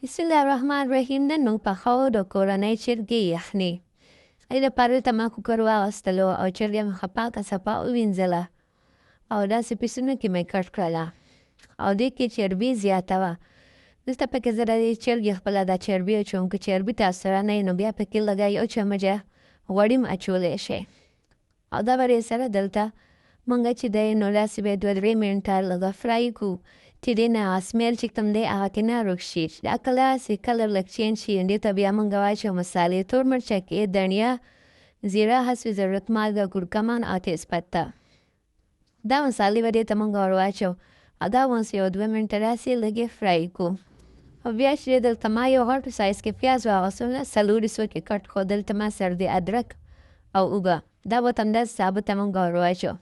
بسم الله الرحمن الرحیم. نن موږ پخوو د کورنۍ چرګې یخني. لپاره ته ما کوکر واغوستلو او چرګه مې ښه پاکه صفا ووینځله او داسې پیسونه کې مې کټ کړله او دې کې چربي زیاته وه. دلته پکې زه د دې چرګې خپله دا چربي اچوم. که چربي تاسو سره نه وي نو بیا پکې لږه یو چمچه غوړي هم اچولی شئ او دا به سره دلته موږ چې دی نو داسې به 2-3 منټه لږه فرای کړو چې دې نه سمیل چې کوم دی هغه کې نه روږ شي. دا کله چې کلر لږ چینج شي دې ته بیا موږ واچوو مسالې تور مرچکې، دڼیا، زیره، حسب ضرورت، مالګه، کورکمن او تیز پته. دا مسالې به دې ته موږ ور واچوو او دا ونس یو 2 منټه داسې لږې فرای کړو. او بیا چې دلته ما یو غټ سایز کې پیاز واغوستل، 4 حصو کې کټ کړو. دلته ما سره د ادرک او اوبه دا به ته همداسې ثابته موږ ور واچوو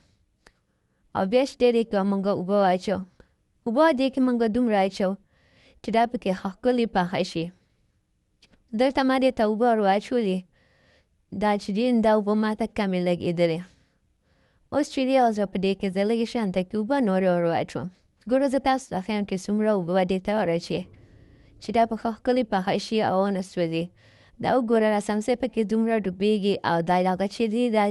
او بیا چې دې کې موږ اوبه واچوو. اوبه دې کې موږ دومره اچوو چې دا پکې ښه ښکلې پخه شي. دلته ما دې ته اوبه ور واچولې دا چې دې دا اوبه ما ته کمې لګېدلې. اوس چې دې او زه په دې کې زه لږې شانته کې اوبه نورې ور واچوم. ګوره زه تاسو ته ښیم چې څومره اوبه به دې ته ور اچوې چې دا په ښه ښکلې پخه شي او ونه سوځي. دا وګوره راسمسې پکې دومره ډوبېږي او دا هغه چې دي دا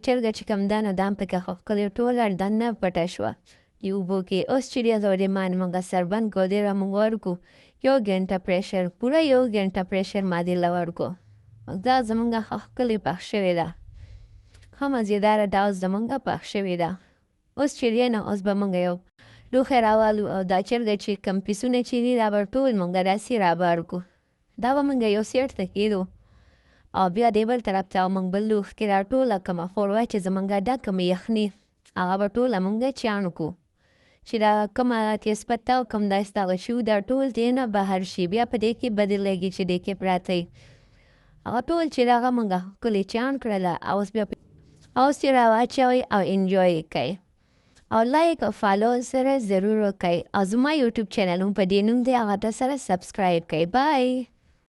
چرګه چې کوم ده نو دا هم پکې ښه ښکلې ټوله دننه پټه شوه د اوبو کې. اوس چې دې زه دې ما موږ سربند کړو دې را موږ ورکړو 1 ګنټه پرېشر، پوره 1 ګنټه پرېشر ما دې له ورکړو. دا زموږ ښه ښکلې پخ شوې ده، ښه مزېداره دا اوس زموږ پخ شوې ده. اوس چې دې نه اوس به موږ یو لوښی راوالو او دا چرګه چې کوم پیسونه چې دي دا به ټول موږ داسې رابار کړو. دا به موږ یو سیټ ته کېږدو او بیا دې بل طرف ته موږ بل لوښي کې دا ټوله کومه ښوروا چې زموږ دا کومه یخني هغه به ټوله موږ چاڼ کړو چې دا کومه تیز پته او کوم داسې دغه شي دا ټول دې نه بهر شي. بیا په دې کې بدلېږي چې دې کې پراته وي هغه ټول چې هغه موږ ښکلې چاڼ کړله. اوس بیا اوس یې راواچوئ او انجوی یې کوئ او لایک او فالو سره ضرور وکړئ او زما یوټیوب چینل هم په دې نوم دی هغه ته سره سبسکرایب کړئ. بای.